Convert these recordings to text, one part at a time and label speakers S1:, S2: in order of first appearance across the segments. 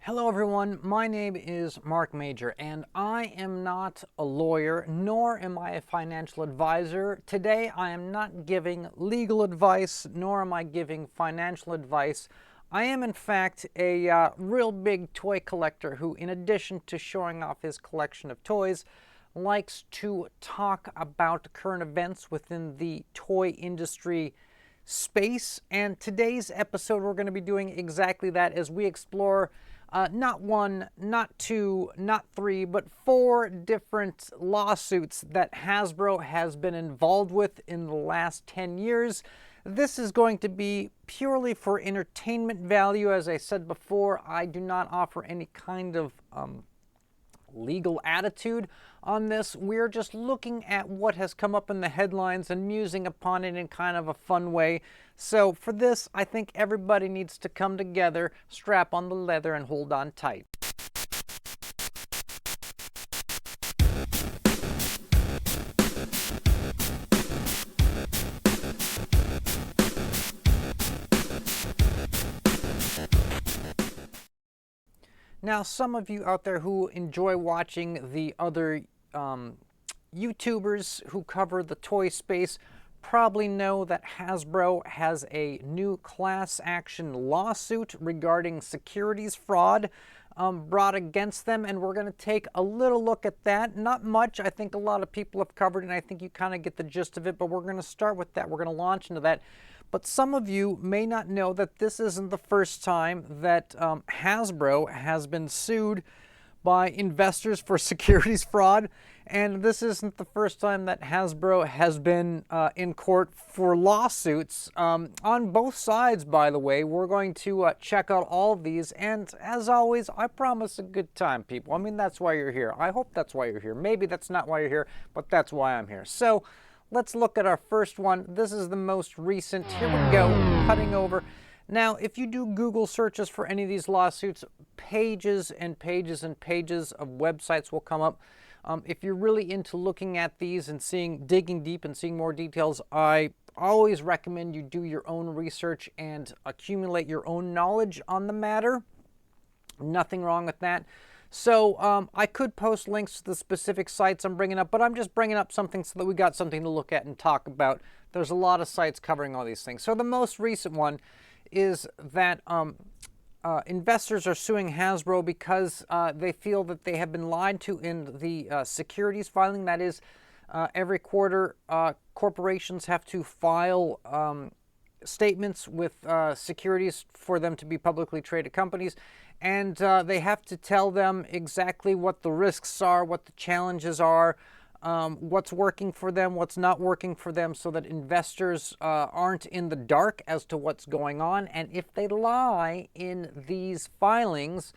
S1: Hello everyone, my name is Mark Major and I am not a lawyer nor am I a financial advisor. Today I am not giving legal advice nor am I giving financial advice. I am in fact a real big toy collector who, in addition to showing off his collection of toys, likes to talk about current events within the toy industry space. And today's episode we're going to be doing exactly that as we explore not one, not two, not three, but four different lawsuits that Hasbro has been involved with in the last 10 years. This is going to be purely for entertainment value. As I said before, I do not offer any kind of legal attitude on this. We're just looking at what has come up in the headlines and musing upon it in kind of a fun way. So for this, I think everybody needs to come together, strap on the leather, and hold on tight. Now, some of you out there who enjoy watching the other YouTubers who cover the toy space probably know that Hasbro has a new class action lawsuit regarding securities fraud brought against them, and we're going to take a little look at that. Not much. I think a lot of people have covered it, and I think you kind of get the gist of it, but we're going to start with that. We're going to launch into that. But some of you may not know that this isn't the first time that Hasbro has been sued by investors for securities fraud, and this isn't the first time that Hasbro has been in court for lawsuits on both sides. By the way, we're going to check out all of these, and as always, I promise a good time, people. I mean, that's why you're here. I hope that's why you're here. Maybe that's not why you're here, but that's why I'm here. So let's look at our first one. This is the most recent. Here we go, cutting over. Now, if you do Google searches for any of these lawsuits, pages and pages and pages of websites will come up. If you're really into looking at these and digging deep and seeing more details, I always recommend you do your own research and accumulate your own knowledge on the matter. Nothing wrong with that. So I could post links to the specific sites I'm bringing up, but I'm just bringing up something so that we got something to look at and talk about. There's a lot of sites covering all these things. So the most recent one is that investors are suing Hasbro because they feel that they have been lied to in the securities filing. That is, every quarter corporations have to file statements with securities for them to be publicly traded companies, and they have to tell them exactly what the risks are, what the challenges are, what's working for them, what's not working for them, so that investors aren't in the dark as to what's going on. And if they lie in these filings,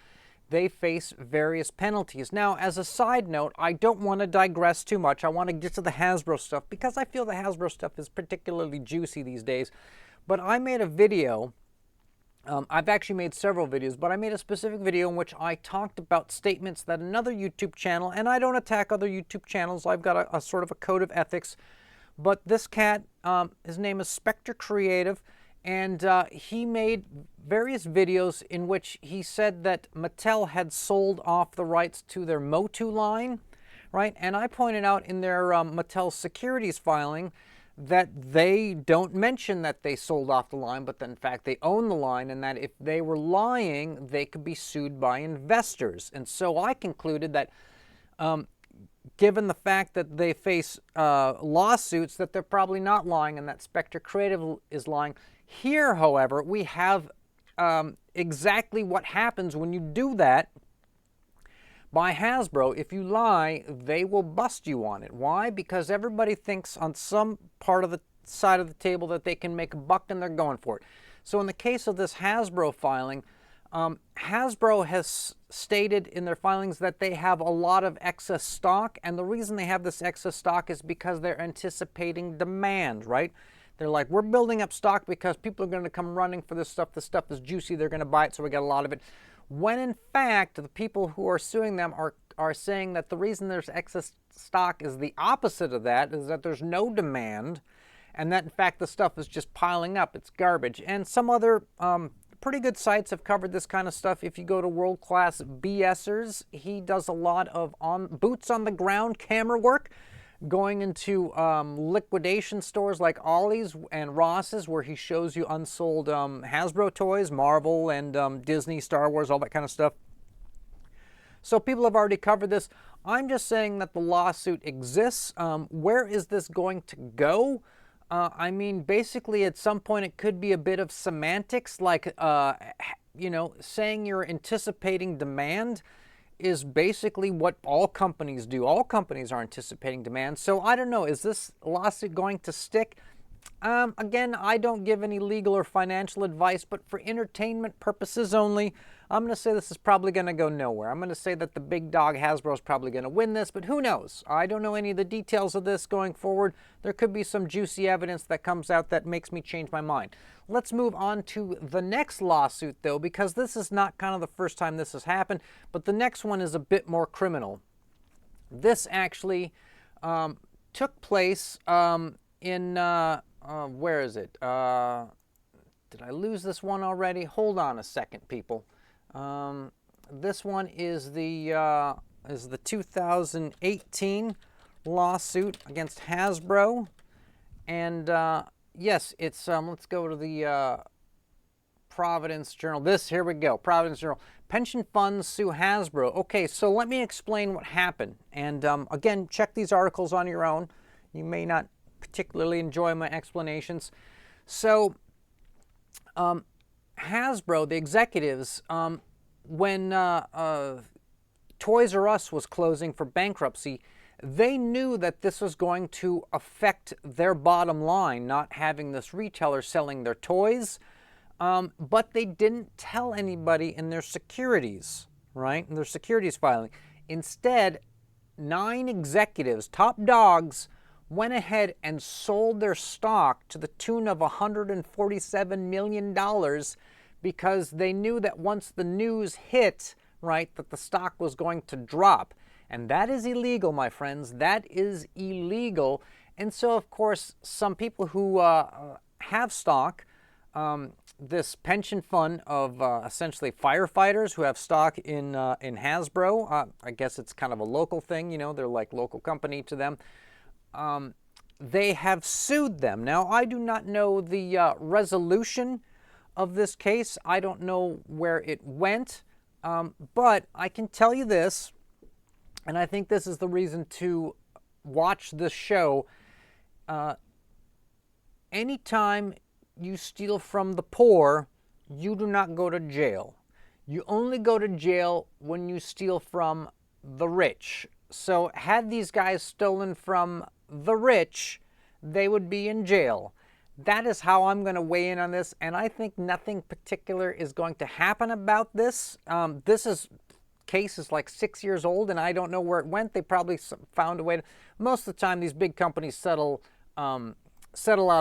S1: they face various penalties. Now, as a side note, I don't want to digress too much. I want to get to the Hasbro stuff because I feel the Hasbro stuff is particularly juicy these days. But I made a video. I've actually made several videos, but I made a specific video in which I talked about statements that another YouTube channel, and I don't attack other YouTube channels, I've got a sort of a code of ethics, but this cat, his name is Spectre Creative, and he made various videos in which he said that Mattel had sold off the rights to their Motu line, right? And I pointed out in their Mattel securities filing that they don't mention that they sold off the line, but that in fact they own the line, and that if they were lying, they could be sued by investors. And so I concluded that given the fact that they face lawsuits, that they're probably not lying and that Spectre Creative is lying. Here, however, we have exactly what happens when you do that. By Hasbro, if you lie, they will bust you on it. Why? Because everybody thinks on some part of the side of the table that they can make a buck, and they're going for it. So in the case of this Hasbro filing, Hasbro has stated in their filings that they have a lot of excess stock, and the reason they have this excess stock is because they're anticipating demand, right? They're like, we're building up stock because people are going to come running for this stuff. The stuff is juicy. They're going to buy it, so we got a lot of it. When in fact, the people who are suing them are saying that the reason there's excess stock is the opposite of that, is that there's no demand, and that in fact the stuff is just piling up. It's garbage. And some other pretty good sites have covered this kind of stuff. If you go to World Class BSers, he does a lot of boots on the ground camera work, going into liquidation stores like Ollie's and Ross's, where he shows you unsold Hasbro toys, Marvel and Disney, Star Wars, all that kind of stuff. So people have already covered this. I'm just saying that the lawsuit exists. Where is this going to go? I mean, basically, at some point, it could be a bit of semantics, like, you know, saying you're anticipating demand is basically what all companies do. All companies are anticipating demand. So I don't know, is this lawsuit going to stick? Again, I don't give any legal or financial advice, but for entertainment purposes only, I'm going to say this is probably going to go nowhere. I'm going to say that the big dog Hasbro is probably going to win this, but who knows? I don't know any of the details of this going forward. There could be some juicy evidence that comes out that makes me change my mind. Let's move on to the next lawsuit, though, because this is not kind of the first time this has happened, but the next one is a bit more criminal. This actually took place in... where is it? Did I lose this one already? Hold on a second, people. This one is the 2018 lawsuit against Hasbro, and yes, it's let's go to the Providence Journal. Here we go. Providence Journal. Pension funds sue Hasbro. Okay, so let me explain what happened. And again, check these articles on your own. You may not particularly enjoy my explanations. So Hasbro, the executives, when Toys R Us was closing for bankruptcy, they knew that this was going to affect their bottom line, not having this retailer selling their toys, but they didn't tell anybody in their securities, right? In their securities filing. Instead, 9 executives, top dogs, went ahead and sold their stock to the tune of $147 million because they knew that once the news hit, right, that the stock was going to drop. And that is illegal, my friends. That is illegal. And so, of course, some people who have stock, this pension fund of essentially firefighters who have stock in Hasbro, I guess it's kind of a local thing, you know, they're like local company to them. They have sued them. Now, I do not know the resolution of this case. I don't know where it went, but I can tell you this, and I think this is the reason to watch this show. Anytime you steal from the poor, you do not go to jail. You only go to jail when you steal from the rich. So had these guys stolen from the rich, they would be in jail. That is how I'm going to weigh in on this, and I think nothing particular is going to happen about this. Case is like 6 years old, and I don't know where it went. They probably found a way to... Most of the time, these big companies settle out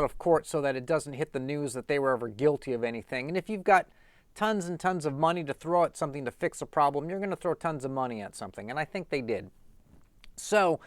S1: of court so that it doesn't hit the news that they were ever guilty of anything. And if you've got tons and tons of money to throw at something to fix a problem, you're going to throw tons of money at something, and I think they did. So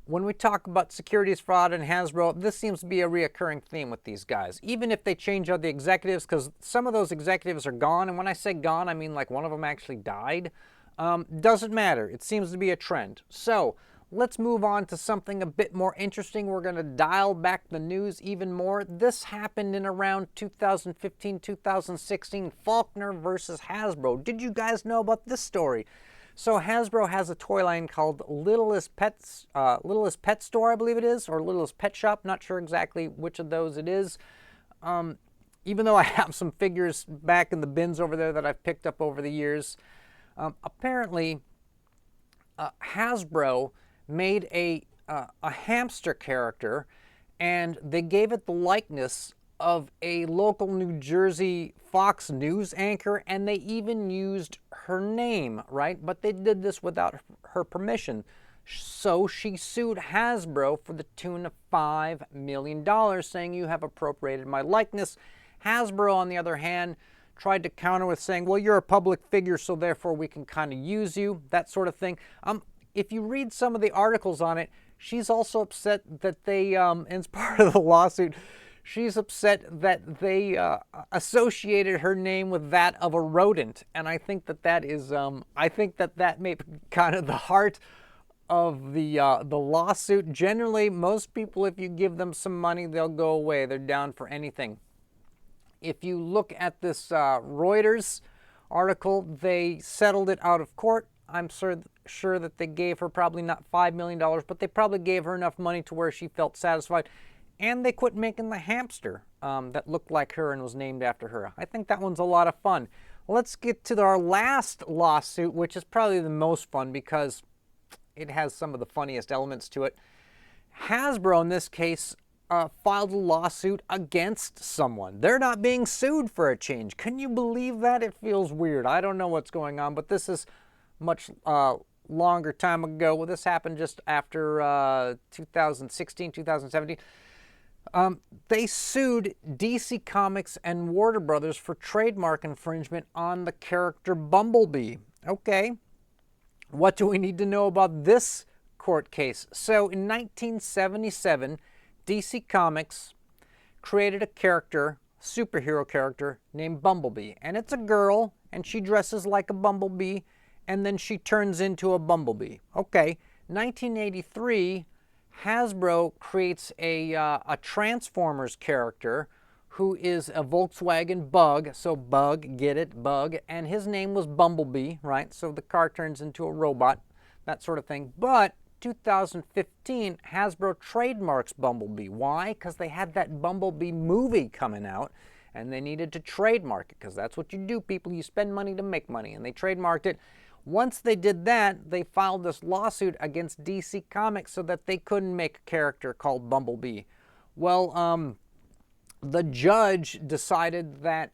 S1: when we talk about securities fraud and Hasbro, this seems to be a reoccurring theme with these guys. Even if they change out the executives, because some of those executives are gone, and when I say gone, I mean like one of them actually died. Doesn't matter. It seems to be a trend. So let's move on to something a bit more interesting. We're going to dial back the news even more. This happened in around 2015, 2016, Faulkner versus Hasbro. Did you guys know about this story? So Hasbro has a toy line called Littlest Pet Store, I believe it is, or Littlest Pet Shop. Not sure exactly which of those it is. Even though I have some figures back in the bins over there that I've picked up over the years. Apparently, Hasbro made a hamster character, and they gave it the likeness of a local New Jersey Fox News anchor, and they even used her name, right? But they did this without her permission. So she sued Hasbro for the tune of $5 million, saying you have appropriated my likeness. Hasbro, on the other hand, tried to counter with saying, well, you're a public figure, so therefore we can kind of use you, that sort of thing. If you read some of the articles on it, she's also upset that they, as part of the lawsuit, She's upset that they associated her name with that of a rodent, and I think that that is, I think that that may be kind of the heart of the lawsuit. Generally, most people, if you give them some money, they'll go away. They're down for anything. If you look at this Reuters article, they settled it out of court. I'm sure that they gave her probably not $5 million, but they probably gave her enough money to where she felt satisfied. And they quit making the hamster that looked like her and was named after her. I think that one's a lot of fun. Let's get to our last lawsuit, which is probably the most fun because it has some of the funniest elements to it. Hasbro, in this case, filed a lawsuit against someone. They're not being sued for a change. Can you believe that? It feels weird. I don't know what's going on, but this is much longer time ago. Well, this happened just after 2016, 2017. They sued DC Comics and Warner Brothers for trademark infringement on the character Bumblebee. Okay, what do we need to know about this court case? So in 1977, DC Comics created a character, superhero character, named Bumblebee. And it's a girl, and she dresses like a bumblebee, and then she turns into a bumblebee. Okay, 1983, Hasbro creates a Transformers character who is a Volkswagen Bug. So Bug, get it, Bug. And his name was Bumblebee, right? So the car turns into a robot, that sort of thing. But 2015, Hasbro trademarks Bumblebee. Why? Because they had that Bumblebee movie coming out, and they needed to trademark it, because that's what you do, people. You spend money to make money, and they trademarked it. Once they did that, they filed this lawsuit against DC Comics so that they couldn't make a character called Bumblebee. Well, the judge decided that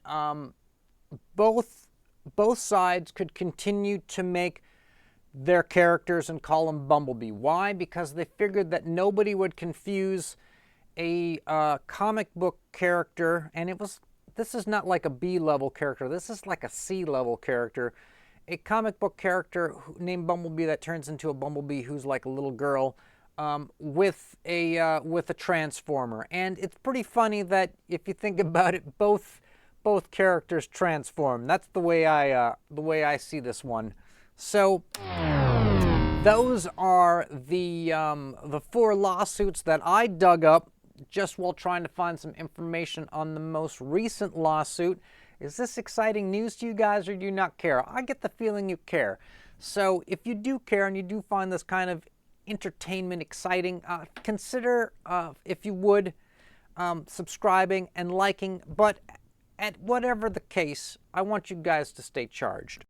S1: both sides could continue to make their characters and call them Bumblebee. Why? Because they figured that nobody would confuse a comic book character, and this is not like a B-level character, this is like a C-level character. A comic book character named Bumblebee that turns into a bumblebee who's like a little girl with a transformer. And it's pretty funny that if you think about it, both characters transform. That's the way I see this one. So those are the 4 lawsuits that I dug up just while trying to find some information on the most recent lawsuit. Is this exciting news to you guys, or do you not care? I get the feeling you care. So if you do care and you do find this kind of entertainment exciting, consider, if you would, subscribing and liking. But at whatever the case, I want you guys to stay charged.